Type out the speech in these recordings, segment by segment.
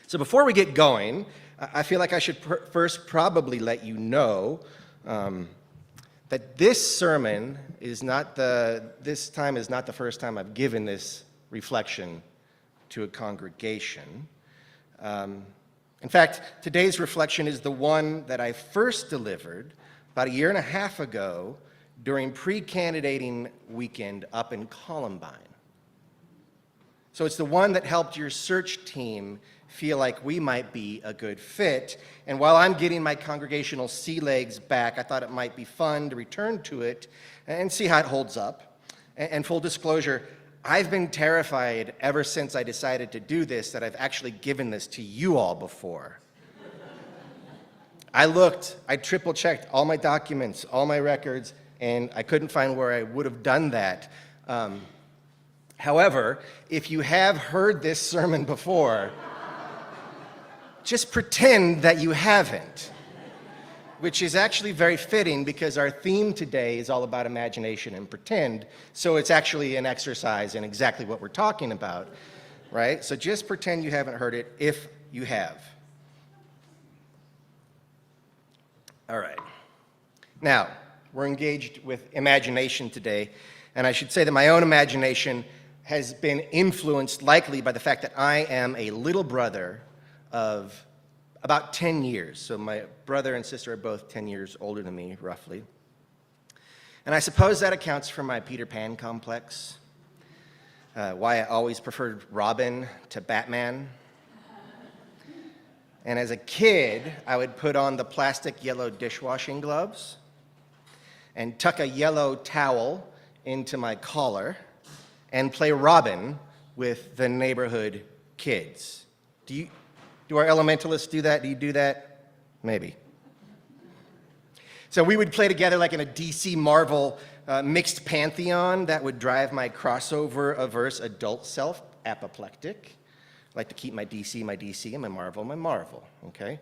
So before we get going, I feel like I should first probably let you know that this sermon is this time is not the first time I've given this reflection to a congregation. In fact, today's reflection is the one that I first delivered about 1.5 years ago during pre-candidating weekend up in Columbine. So it's the one that helped your search team feel like we might be a good fit. And while I'm getting my congregational sea legs back, I thought it might be fun to return to it and see how it holds up. And full disclosure, I've been terrified ever since I decided to do this that I've actually given this to you all before. I triple-checked all my documents, all my records, and I couldn't find where I would have done that. However, if you have heard this sermon before, just pretend that you haven't, which is actually very fitting because our theme today is all about imagination and pretend, so it's actually an exercise in exactly what we're talking about, right? So just pretend you haven't heard it if you have. All right. Now, we're engaged with imagination today, and I should say that my own imagination has been influenced likely by the fact that I am a little brother of about 10 years. So my brother and sister are both 10 years older than me, roughly. And I suppose that accounts for my Peter Pan complex, why I always preferred Robin to Batman. And as a kid, I would put on the plastic yellow dishwashing gloves and tuck a yellow towel into my collar and play Robin with the neighborhood kids. Do our elementalists do that? Do you do that? Maybe. So we would play together like in a DC Marvel mixed pantheon that would drive my crossover-averse adult self apoplectic. I like to keep my DC, and my Marvel, okay?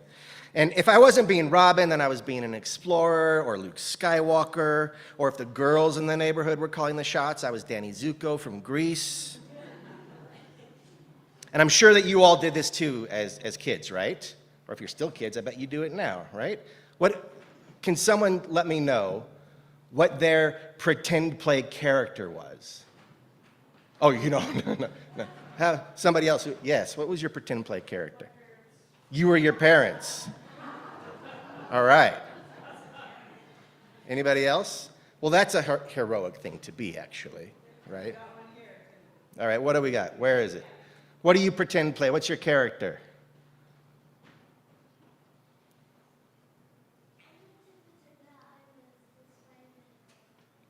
And if I wasn't being Robin, then I was being an explorer or Luke Skywalker, or if the girls in the neighborhood were calling the shots, I was Danny Zuko from Grease. And I'm sure that you all did this too as kids, right? Or if you're still kids, I bet you do it now, right? Can someone let me know what their pretend play character was? Oh, no. Somebody else, yes, what was your pretend play character? You were your parents. All right. Anybody else? Well, that's a heroic thing to be, actually, right? All right, what do we got? Where is it? What do you pretend play? What's your character?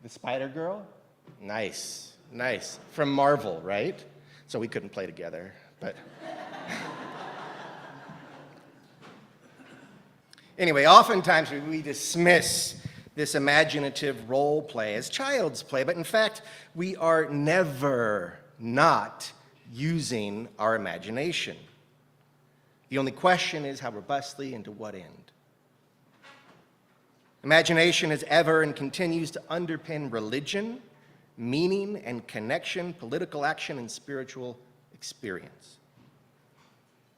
The Spider Girl? Nice. From Marvel, right? So we couldn't play together, but... Anyway, oftentimes we dismiss this imaginative role play as child's play, but in fact, we are never not using our imagination. The only question is how robustly and to what end. Imagination has ever and continues to underpin religion, meaning and connection, political action, and spiritual experience.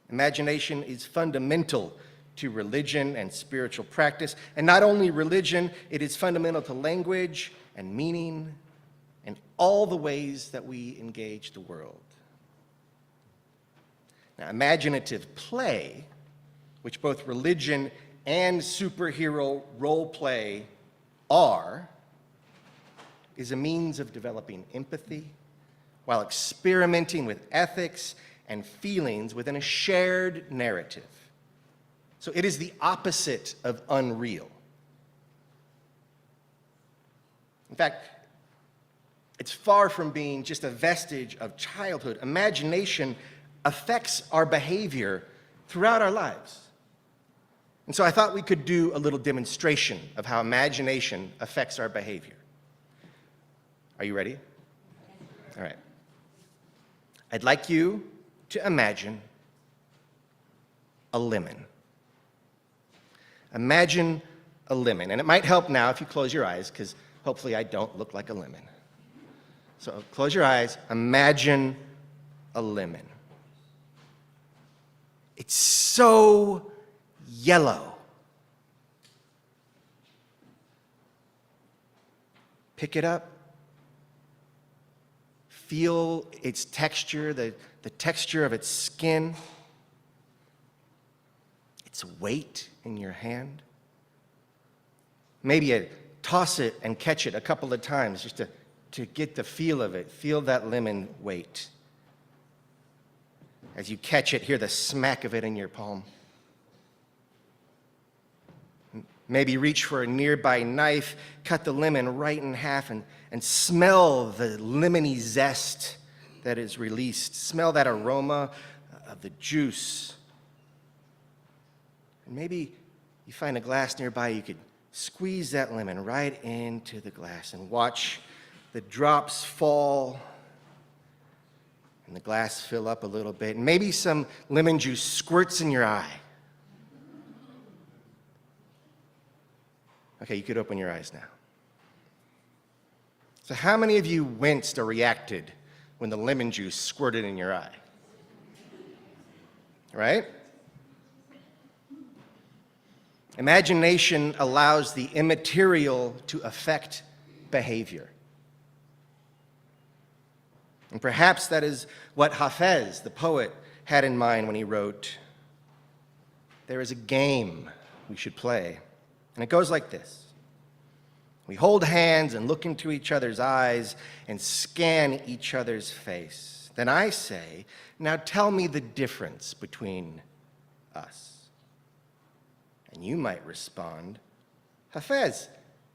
Imagination is fundamental to religion and spiritual practice, and not only religion, it is fundamental to language and meaning and all the ways that we engage the world. Now, imaginative play, which both religion and superhero role play are, is a means of developing empathy while experimenting with ethics and feelings within a shared narrative. So it is the opposite of unreal. In fact, it's far from being just a vestige of childhood. Imagination affects our behavior throughout our lives. And so I thought we could do a little demonstration of how imagination affects our behavior. Are you ready? All right. I'd like you to imagine a lemon. Imagine a lemon. And it might help now if you close your eyes, because hopefully I don't look like a lemon. So close your eyes. Imagine a lemon. It's so yellow. Pick it up. Feel its texture, the texture of its skin, its weight in your hand. Maybe toss it and catch it a couple of times just to get the feel of it. Feel that lemon weight. As you catch it, hear the smack of it in your palm. Maybe reach for a nearby knife, cut the lemon right in half, and smell the lemony zest that is released. Smell that aroma of the juice. And maybe you find a glass nearby, you could squeeze that lemon right into the glass and watch the drops fall and the glass fill up a little bit. And maybe some lemon juice squirts in your eye. Okay, you could open your eyes now. So how many of you winced or reacted when the lemon juice squirted in your eye? Right? Imagination allows the immaterial to affect behavior. And perhaps that is what Phares, the poet, had in mind when he wrote, "There is a game we should play." And it goes like this. We hold hands and look into each other's eyes and scan each other's face. Then I say, "Now tell me the difference between us." And you might respond, "Phares,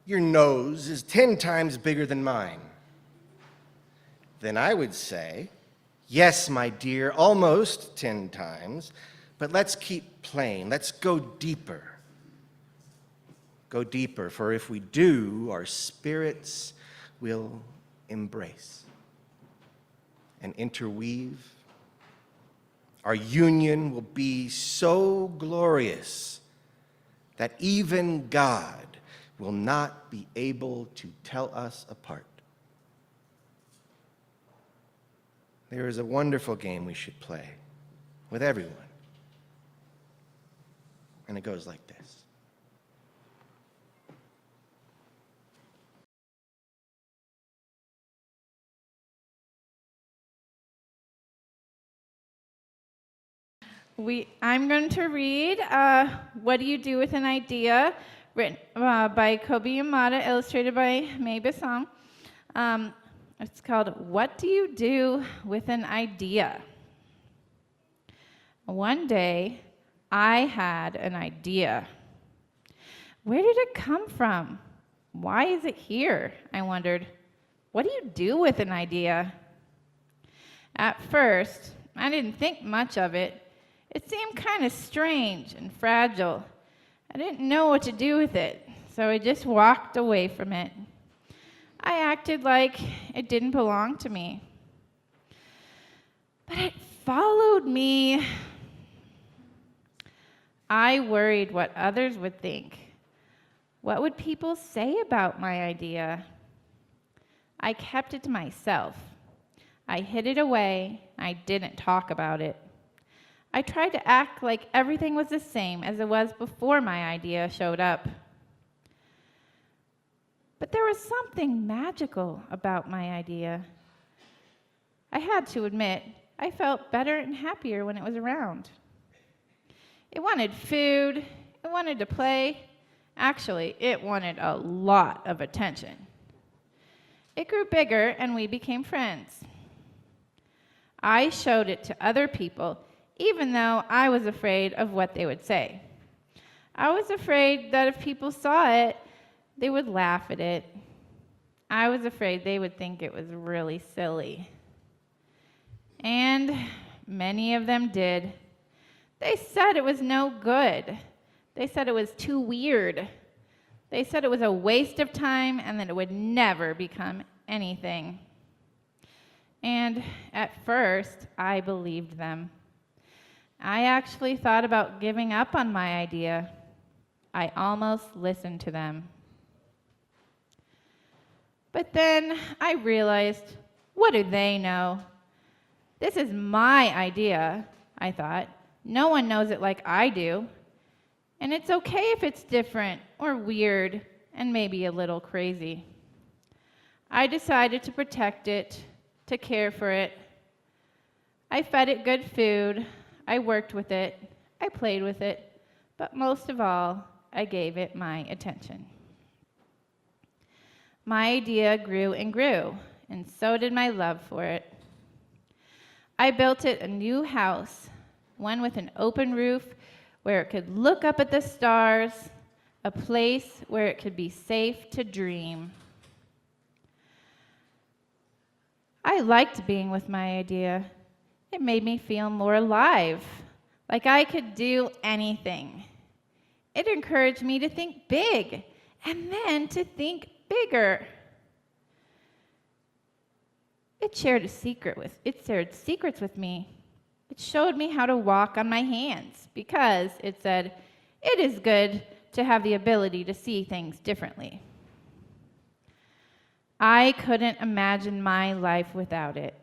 your nose is 10 times bigger than mine." Then I would say, "Yes, my dear, almost 10 times, but let's keep playing. Let's go deeper. Go deeper, for if we do, our spirits will embrace and interweave. Our union will be so glorious that even God will not be able to tell us apart." There is a wonderful game we should play with everyone. And it goes like this. I'm going to read What Do You Do with an Idea, written by Kobi Yamada, illustrated by Mae Besom. It's called What Do You Do with an Idea? One day, I had an idea. Where did it come from? Why is it here? I wondered. What do you do with an idea? At first, I didn't think much of it. It seemed kind of strange and fragile. I didn't know what to do with it, so I just walked away from it. I acted like it didn't belong to me. But it followed me. I worried what others would think. What would people say about my idea? I kept it to myself. I hid it away. I didn't talk about it. I tried to act like everything was the same as it was before my idea showed up. But there was something magical about my idea. I had to admit, I felt better and happier when it was around. It wanted food, it wanted to play. Actually, it wanted a lot of attention. It grew bigger and we became friends. I showed it to other people, even though I was afraid of what they would say. I was afraid that if people saw it, they would laugh at it. I was afraid they would think it was really silly. And many of them did. They said it was no good. They said it was too weird. They said it was a waste of time and that it would never become anything. And at first, I believed them. I actually thought about giving up on my idea. I almost listened to them. But then I realized, what do they know? This is my idea, I thought. No one knows it like I do. And it's okay if it's different or weird and maybe a little crazy. I decided to protect it, to care for it. I fed it good food. I worked with it. I played with it. But most of all, I gave it my attention. My idea grew and grew, and so did my love for it. I built it a new house, one with an open roof where it could look up at the stars, a place where it could be safe to dream. I liked being with my idea. It made me feel more alive, like I could do anything. It encouraged me to think big and then to think bigger. It shared secrets with me. It showed me how to walk on my hands because it said, it is good to have the ability to see things differently. I couldn't imagine my life without it.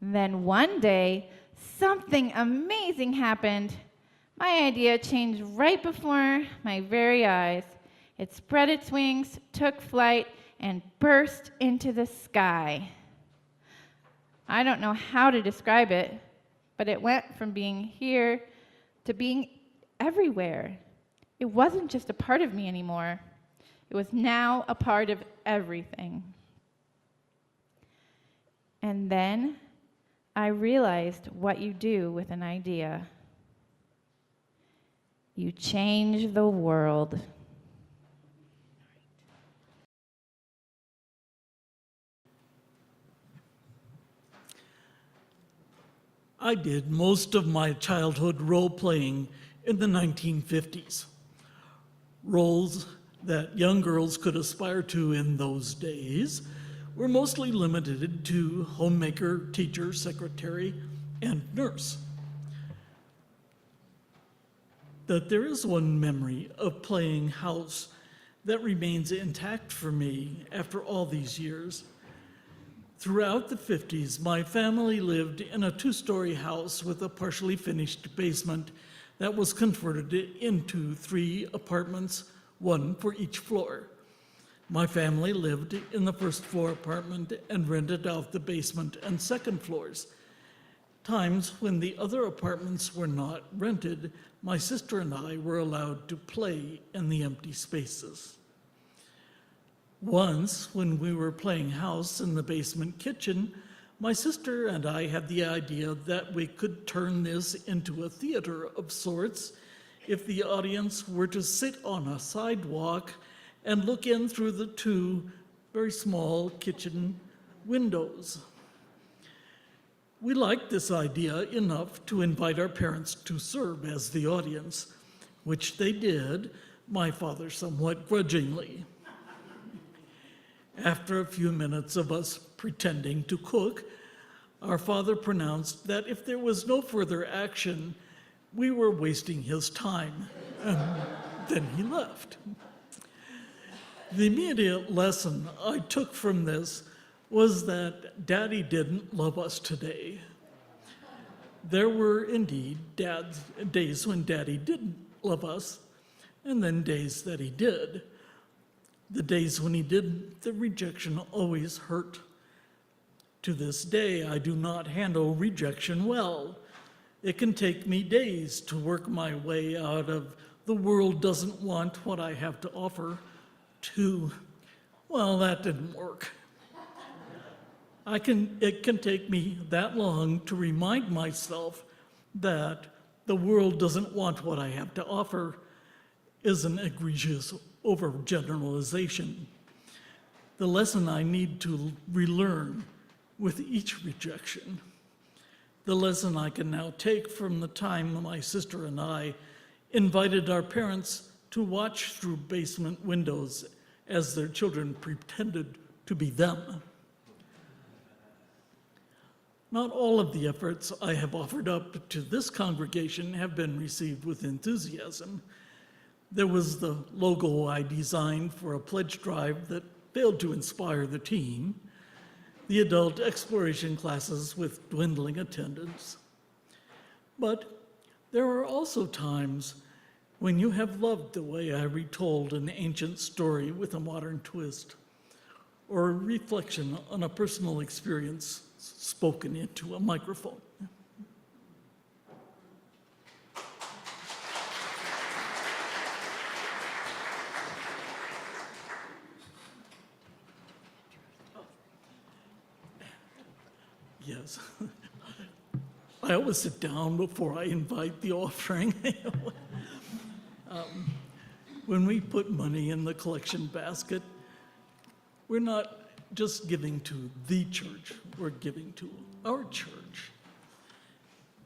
Then one day, something amazing happened. My idea changed right before my very eyes. It spread its wings, took flight, and burst into the sky. I don't know how to describe it, but it went from being here to being everywhere. It wasn't just a part of me anymore. It was now a part of everything. And then I realized what you do with an idea. You change the world. I did most of my childhood role-playing in the 1950s. Roles that young girls could aspire to in those days were mostly limited to homemaker, teacher, secretary, and nurse. That there is one memory of playing house that remains intact for me after all these years. Throughout the 50s, my family lived in a two-story house with a partially finished basement that was converted into 3 apartments, one for each floor. My family lived in the first floor apartment and rented out the basement and second floors. Times when the other apartments were not rented, my sister and I were allowed to play in the empty spaces. Once, when we were playing house in the basement kitchen, my sister and I had the idea that we could turn this into a theater of sorts if the audience were to sit on a sidewalk and look in through the 2 very small kitchen windows. We liked this idea enough to invite our parents to serve as the audience, which they did, my father somewhat grudgingly. After a few minutes of us pretending to cook, our father pronounced that if there was no further action, we were wasting his time, and then he left. The immediate lesson I took from this was that Daddy didn't love us today. There were indeed days when Daddy didn't love us, and then days that he did. The days when he did, the rejection always hurt. To this day, I do not handle rejection well. It can take me days to work my way out of the world doesn't want what I have to offer to, well, that didn't work. It can take me that long to remind myself that the world doesn't want what I have to offer is an egregious overgeneralization. The lesson I need to relearn with each rejection. The lesson I can now take from the time my sister and I invited our parents to watch through basement windows as their children pretended to be them. Not all of the efforts I have offered up to this congregation have been received with enthusiasm. There was the logo I designed for a pledge drive that failed to inspire the team, the adult exploration classes with dwindling attendance. But there are also times when you have loved the way I retold an ancient story with a modern twist, or a reflection on a personal experience spoken into a microphone. Yes. I always sit down before I invite the offering. When we put money in the collection basket, we're not just giving to the church, we're giving to our church.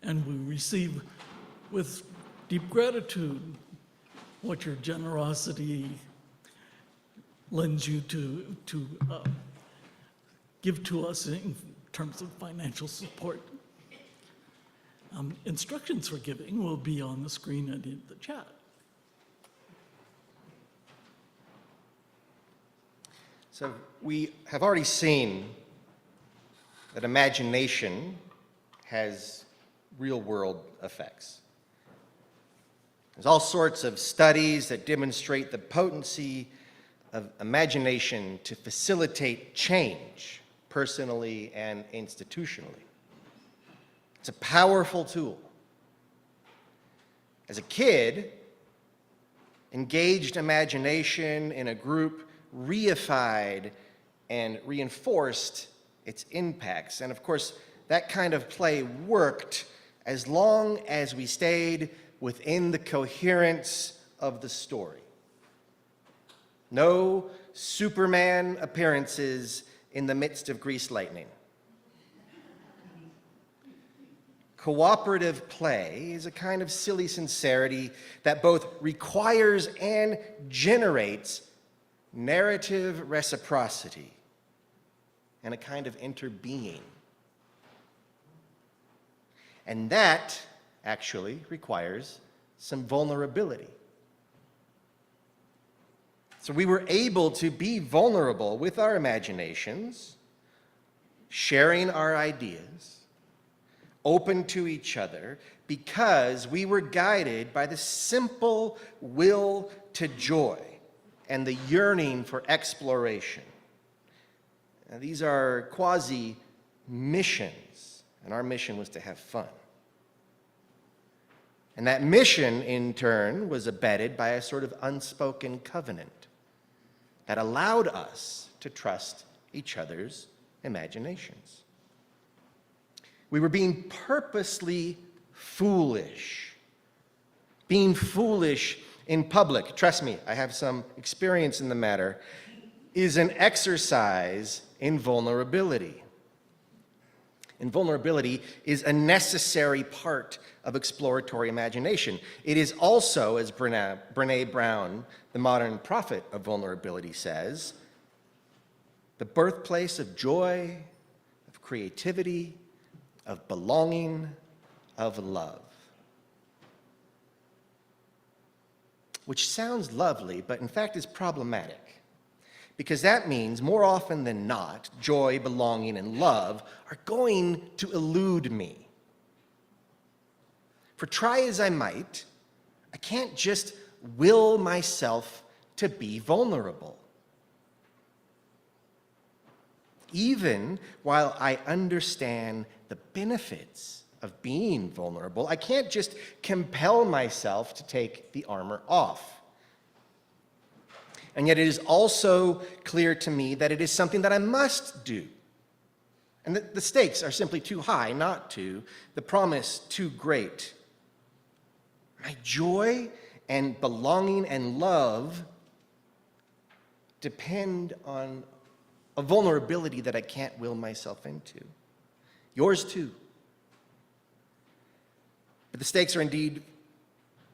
And we receive with deep gratitude what your generosity lends you to give to us in terms of financial support. Instructions for giving will be on the screen and in the chat. So we have already seen that imagination has real-world effects. There's all sorts of studies that demonstrate the potency of imagination to facilitate change, personally and institutionally. It's a powerful tool. As a kid, engaged imagination in a group reified and reinforced its impacts. And of course, that kind of play worked as long as we stayed within the coherence of the story. No Superman appearances in the midst of greased lightning. Cooperative play is a kind of silly sincerity that both requires and generates narrative reciprocity and a kind of interbeing. And that actually requires some vulnerability. So we were able to be vulnerable with our imaginations, sharing our ideas, open to each other, because we were guided by the simple will to joy and the yearning for exploration. Now, these are quasi-missions, and our mission was to have fun. And that mission, in turn, was abetted by a sort of unspoken covenant that allowed us to trust each other's imaginations. We were being purposely foolish. Being foolish in public, trust me, I have some experience in the matter, is an exercise in vulnerability. And vulnerability is a necessary part of exploratory imagination. It is also, as Brené Brown, the modern prophet of vulnerability, says, the birthplace of joy, of creativity, of belonging, of love. Which sounds lovely, but in fact is problematic. Because that means, more often than not, joy, belonging, and love are going to elude me. For try as I might, I can't just will myself to be vulnerable. Even while I understand the benefits of being vulnerable, I can't just compel myself to take the armor off. And yet it is also clear to me that it is something that I must do. And that the stakes are simply too high not to, the promise too great. My joy and belonging and love depend on a vulnerability that I can't will myself into. Yours too. But the stakes are indeed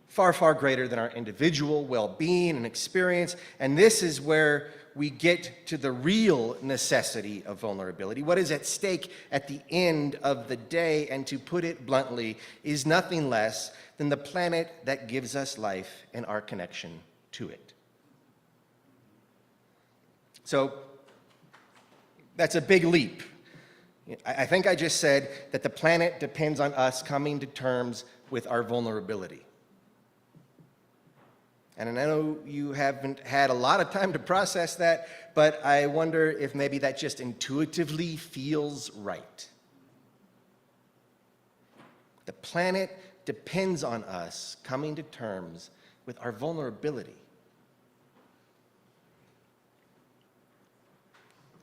far, far greater than our individual well-being and experience, and this is where we get to the real necessity of vulnerability. What is at stake at the end of the day, and to put it bluntly, is nothing less than the planet that gives us life and our connection to it. So that's a big leap. I think I just said that the planet depends on us coming to terms with our vulnerability. And I know you haven't had a lot of time to process that, but I wonder if maybe that just intuitively feels right. The planet depends on us coming to terms with our vulnerability.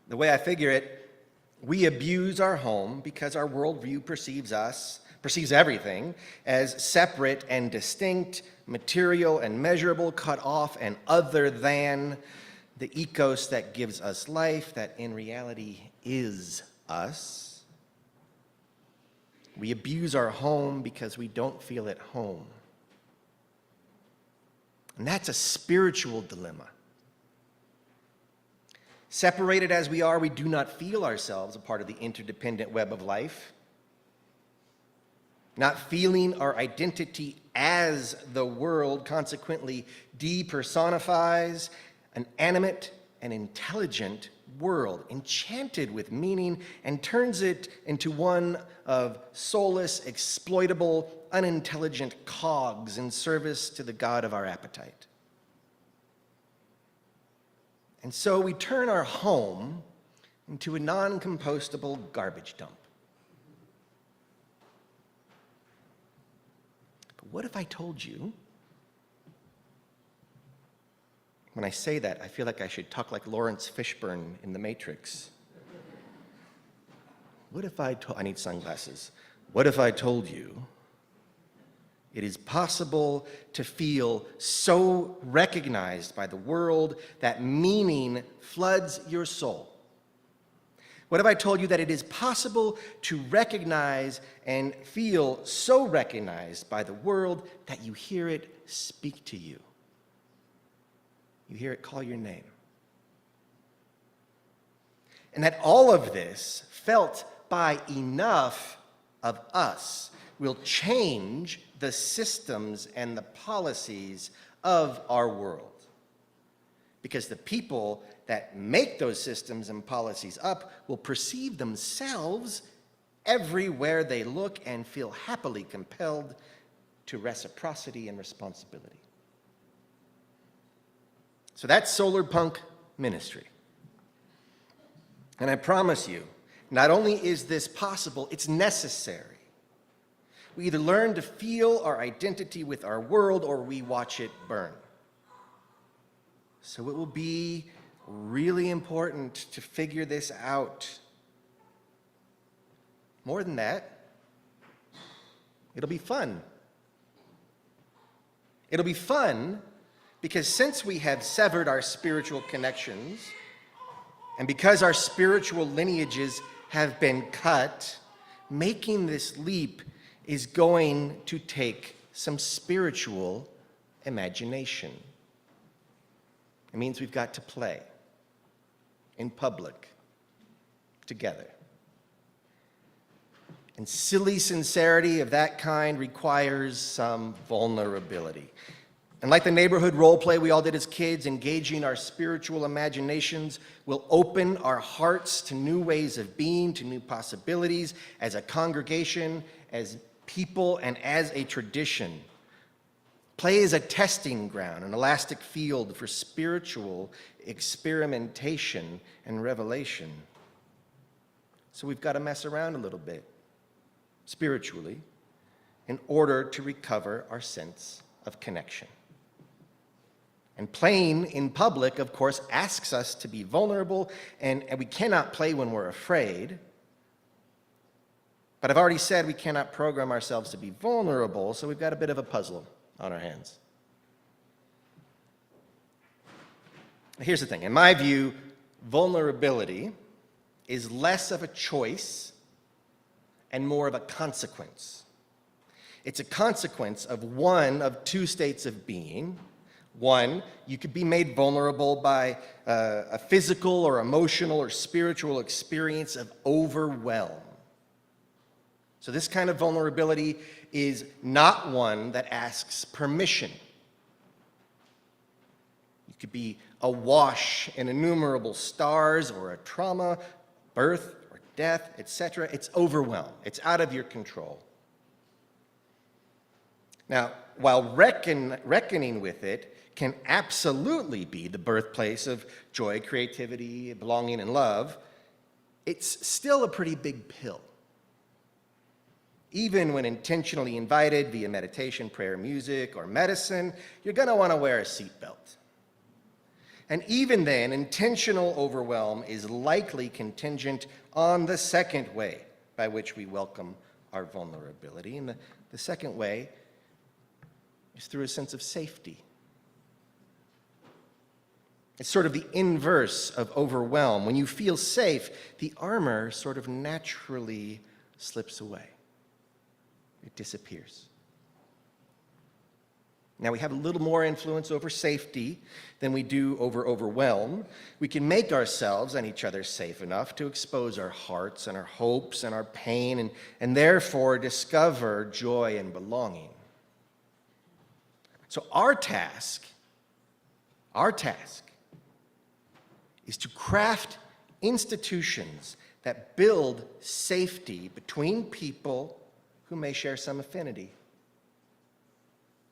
The way I figure it, we abuse our home because our worldview perceives everything as separate and distinct, material and measurable, cut off and other than the ecos that gives us life, that in reality is us. We abuse our home because we don't feel at home. And that's a spiritual dilemma. Separated as we are, we do not feel ourselves a part of the interdependent web of life. Not feeling our identity as the world consequently depersonifies an animate and intelligent world, enchanted with meaning, and turns it into one of soulless, exploitable, unintelligent cogs in service to the god of our appetite. And so we turn our home into a non-compostable garbage dump. But what if I told you, when I say that, I feel like I should talk like Lawrence Fishburne in The Matrix. What if I need sunglasses. What if I told you it is possible to feel so recognized by the world that meaning floods your soul? What if I told you that it is possible to recognize and feel so recognized by the world that you hear it speak to you? You hear it call your name. And that all of this, felt by enough of us, will change the systems and the policies of our world. Because the people that make those systems and policies up will perceive themselves everywhere they look and feel happily compelled to reciprocity and responsibility. So that's solar punk ministry. And I promise you, not only is this possible, it's necessary. We either learn to feel our identity with our world or we watch it burn. So it will be really important to figure this out. More than that, it'll be fun. It'll be fun because since we have severed our spiritual connections, and because our spiritual lineages have been cut, making this leap is going to take some spiritual imagination. It means we've got to play in public together. And silly sincerity of that kind requires some vulnerability. And like the neighborhood role play we all did as kids, engaging our spiritual imaginations will open our hearts to new ways of being, to new possibilities as a congregation, as people, and as a tradition. Play is a testing ground, an elastic field for spiritual experimentation and revelation. So we've got to mess around a little bit, spiritually, in order to recover our sense of connection. And playing in public, of course, asks us to be vulnerable, and we cannot play when we're afraid. But I've already said we cannot program ourselves to be vulnerable, so we've got a bit of a puzzle on our hands. Here's the thing. In my view, vulnerability is less of a choice and more of a consequence. It's a consequence of one of two states of being. One, you could be made vulnerable by a physical or emotional or spiritual experience of overwhelm. So this kind of vulnerability is not one that asks permission. You could be awash in innumerable stars or a trauma, birth, or death, etc. It's overwhelm. It's out of your control. Now, while reckoning with it can absolutely be the birthplace of joy, creativity, belonging, and love, it's still a pretty big pill. Even when intentionally invited via meditation, prayer, music, or medicine, you're going to want to wear a seatbelt. And even then, intentional overwhelm is likely contingent on the second way by which we welcome our vulnerability. And the second way is through a sense of safety. It's sort of the inverse of overwhelm. When you feel safe, the armor sort of naturally slips away. It disappears. Now, we have a little more influence over safety than we do over overwhelm. We can make ourselves and each other safe enough to expose our hearts and our hopes and our pain and therefore discover joy and belonging. So our task is to craft institutions that build safety between people who may share some affinity.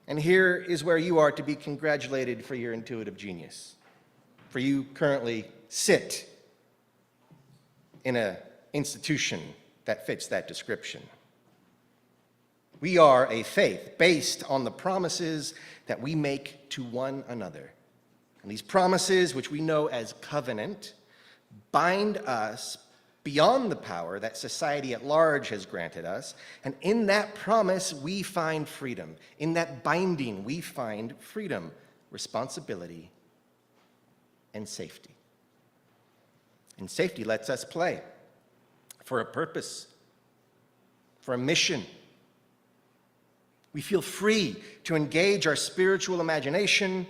And here is where you are to be congratulated for your intuitive genius. For you currently sit in an institution that fits that description. We are a faith based on the promises that we make to one another. And these promises, which we know as covenant, bind us beyond the power that society at large has granted us. And in that promise, we find freedom. In that binding, we find freedom, responsibility, and safety. And safety lets us play for a purpose, for a mission. We feel free to engage our spiritual imagination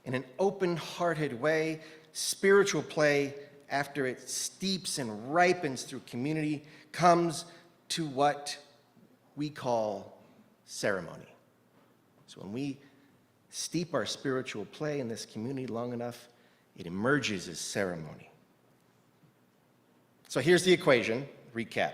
in an open-hearted way. Spiritual play, after it steeps and ripens through community, comes to what we call ceremony. So when we steep our spiritual play in this community long enough, it emerges as ceremony. So here's the equation, recap.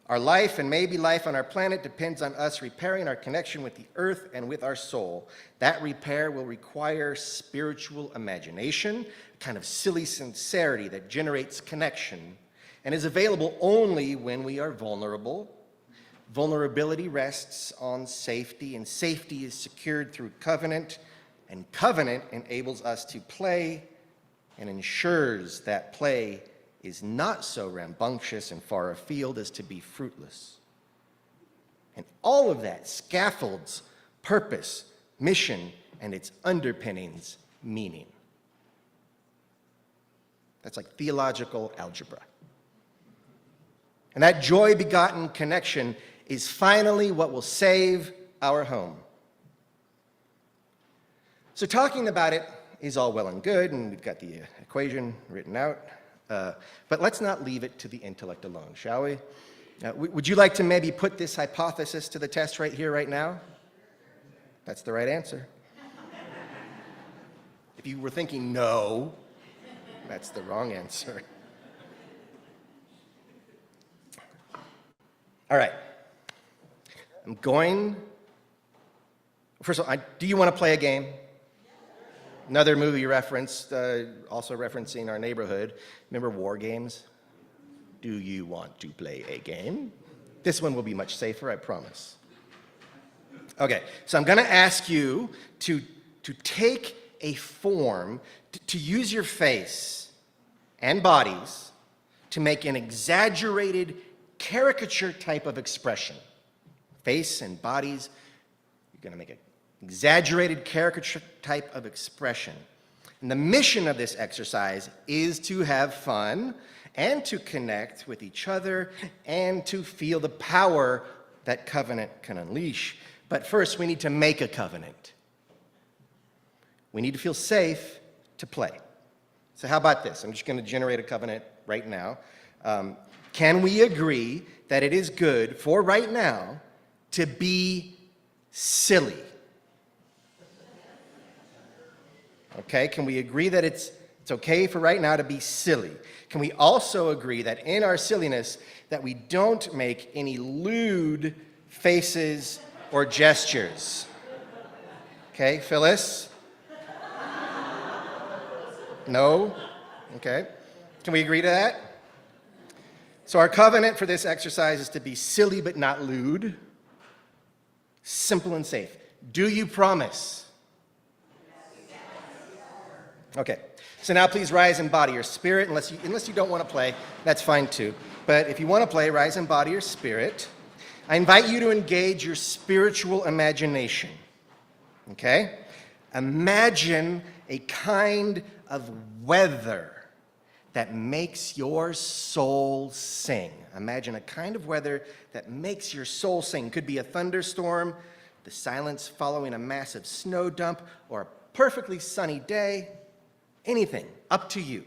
Our life and maybe life on our planet depends on us repairing our connection with the earth and with our soul. That repair will require spiritual imagination, a kind of silly sincerity that generates connection and is available only when we are vulnerable. Vulnerability rests on safety, and safety is secured through covenant, and covenant enables us to play and ensures that play is not so rambunctious and far afield as to be fruitless. And all of that scaffolds purpose, mission, and its underpinnings, meaning. That's like theological algebra. And that joy-begotten connection is finally what will save our home. So talking about it is all well and good, and we've got the equation written out. But let's not leave it to the intellect alone, shall we? Would you like to maybe put this hypothesis to the test right here, right now? That's the right answer. If you were thinking no, that's the wrong answer. All right. First of all, do you want to play a game? Another movie reference, also referencing our neighborhood. Remember War Games? Do you want to play a game? This one will be much safer, I promise. Okay, so I'm going to ask you to take a form, to use your face and bodies to make an exaggerated caricature type of expression. Face and bodies, you're going to make an exaggerated caricature type of expression. And the mission of this exercise is to have fun and to connect with each other and to feel the power that covenant can unleash. But first, we need to make a covenant. We need to feel safe to play. So how about this? I'm just going to generate a covenant right now. Can we agree that it is good for right now to be silly? Okay, can we agree that it's It's okay for right now to be silly. Can we also agree that in our silliness that we don't make any lewd faces or gestures? Okay, Phyllis? No? Okay. Can we agree to that? So our covenant for this exercise is to be silly but not lewd, simple and safe. Do you promise? Okay. So now please rise in body or spirit, unless you don't want to play, that's fine too. But if you want to play, rise in body or spirit. I invite you to engage your spiritual imagination. Okay? Imagine a kind of weather that makes your soul sing. Imagine a kind of weather that makes your soul sing. Could be a thunderstorm, the silence following a massive snow dump, or a perfectly sunny day. Anything, up to you.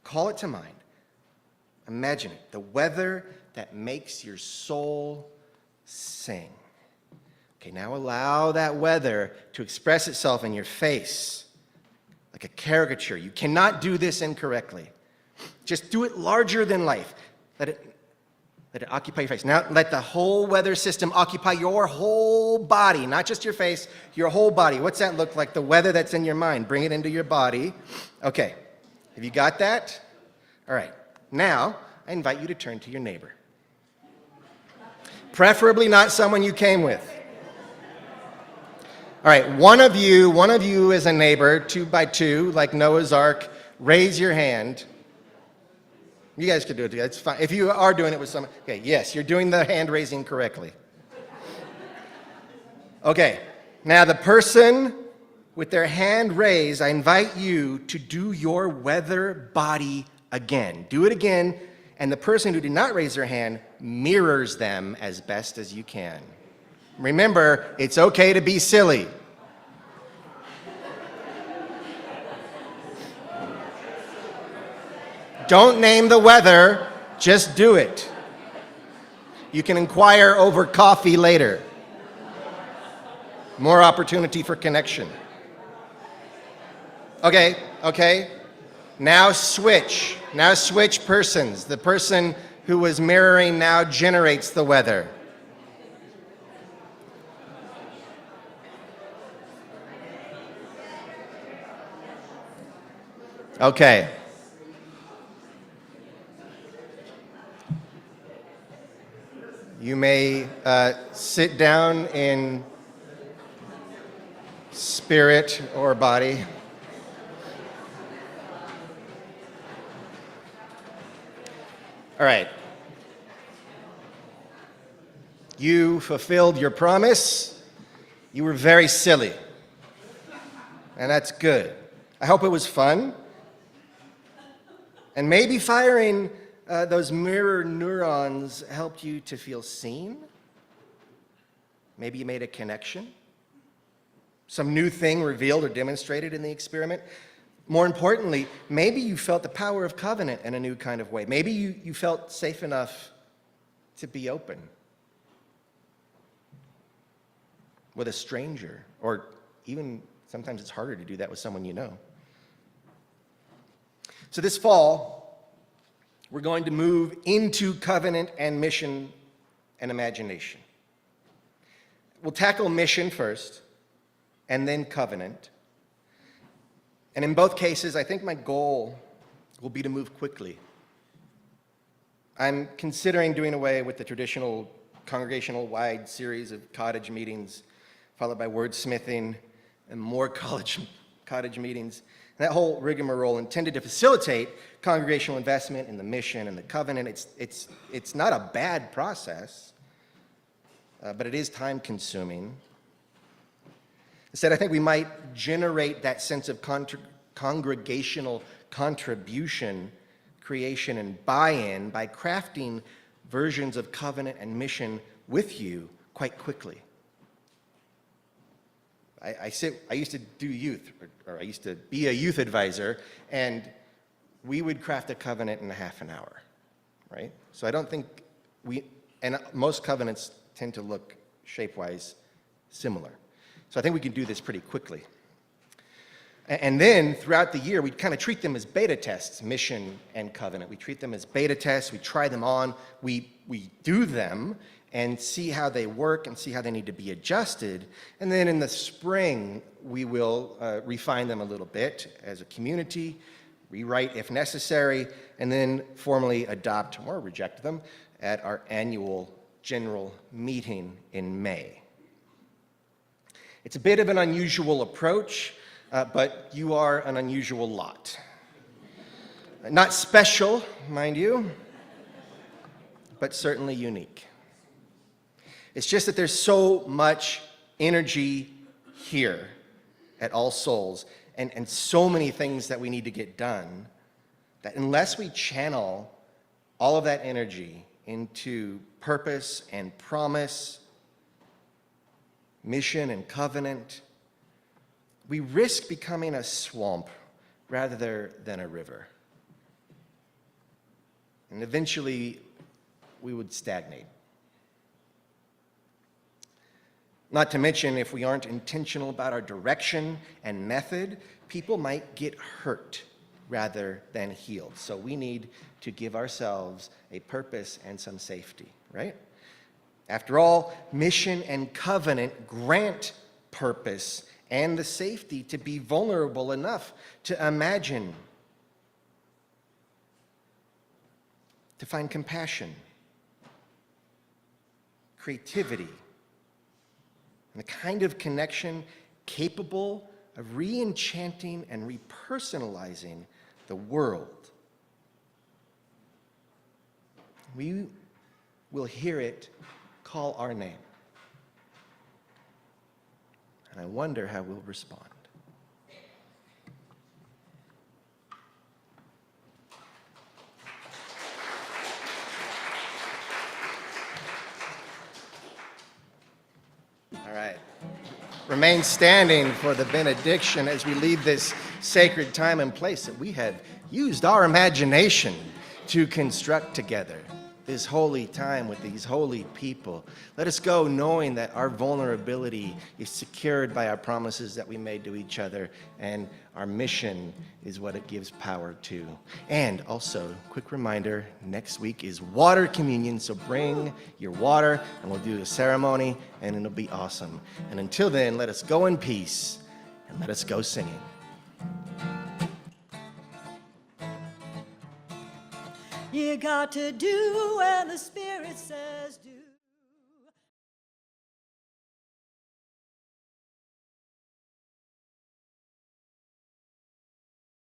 Call it to mind. Imagine it, the weather that makes your soul sing. Okay, now allow that weather to express itself in your face like a caricature. You cannot do this incorrectly. Just do it larger than life. Let it occupy your face. Now let the whole weather system occupy your whole body, not just your face, your whole body. What's that look like? The weather that's in your mind. Bring it into your body. Okay, have you got that? All right, now I invite you to turn to your neighbor. Preferably not someone you came with. All right, one of you is a neighbor, 2 by 2, like Noah's Ark. Raise your hand. You guys could do it together, it's fine. If you are doing it with someone, okay, yes, you're doing the hand raising correctly. Okay, now the person with their hand raised, I invite you to do your weather body again. Do it again, and the person who did not raise their hand mirrors them as best as you can. Remember, it's okay to be silly. Don't name the weather, just do it. You can inquire over coffee later. More opportunity for connection. Okay. Now switch persons. The person who was mirroring now generates the weather. Okay. You may sit down in spirit or body. All right. You fulfilled your promise. You were very silly. And that's good. I hope it was fun. And maybe firing those mirror neurons helped you to feel seen. Maybe you made a connection. Some new thing revealed or demonstrated in the experiment. More importantly, maybe you felt the power of covenant in a new kind of way. Maybe you felt safe enough to be open with a stranger, or even sometimes it's harder to do that with someone you know. So this fall, we're going to move into covenant and mission and imagination. We'll tackle mission first, and then covenant. And in both cases, I think my goal will be to move quickly. I'm considering doing away with the traditional congregational-wide series of cottage meetings, followed by wordsmithing and more cottage meetings. And that whole rigmarole intended to facilitate congregational investment in the mission and the covenant. It's not a bad process, but it is time-consuming. Instead, I think we might generate that sense of congregational contribution, creation, and buy-in by crafting versions of covenant and mission with you quite quickly. I used to do youth, or I used to be a youth advisor, and we would craft a covenant in a half an hour, right? So I don't think and most covenants tend to look shape-wise similar. So I think we can do this pretty quickly. And then throughout the year, we kind of treat them as beta tests, mission and covenant. We treat them as beta tests. We try them on. We do them and see how they work and see how they need to be adjusted. And then in the spring, we will refine them a little bit as a community, rewrite if necessary, and then formally adopt or reject them at our annual general meeting in May. It's a bit of an unusual approach, but you are an unusual lot. Not special, mind you, but certainly unique. It's just that there's so much energy here at All Souls and so many things that we need to get done that unless we channel all of that energy into purpose and promise, mission and covenant, we risk becoming a swamp rather than a river. And eventually, we would stagnate. Not to mention, if we aren't intentional about our direction and method, people might get hurt rather than healed. So we need to give ourselves a purpose and some safety, right? After all, mission and covenant grant purpose and the safety to be vulnerable enough to imagine, to find compassion, creativity, and the kind of connection capable of re-enchanting and repersonalizing the world. We will hear it call our name. And I wonder how we'll respond. All right. Remain standing for the benediction as we leave this sacred time and place that we have used our imagination to construct together. This holy time with these holy people. Let us go knowing that our vulnerability is secured by our promises that we made to each other, and our mission is what it gives power to. And also, quick reminder, next week is water communion, so bring your water and we'll do a ceremony and it'll be awesome. And until then, let us go in peace and let us go singing. You got to do what the Spirit says do.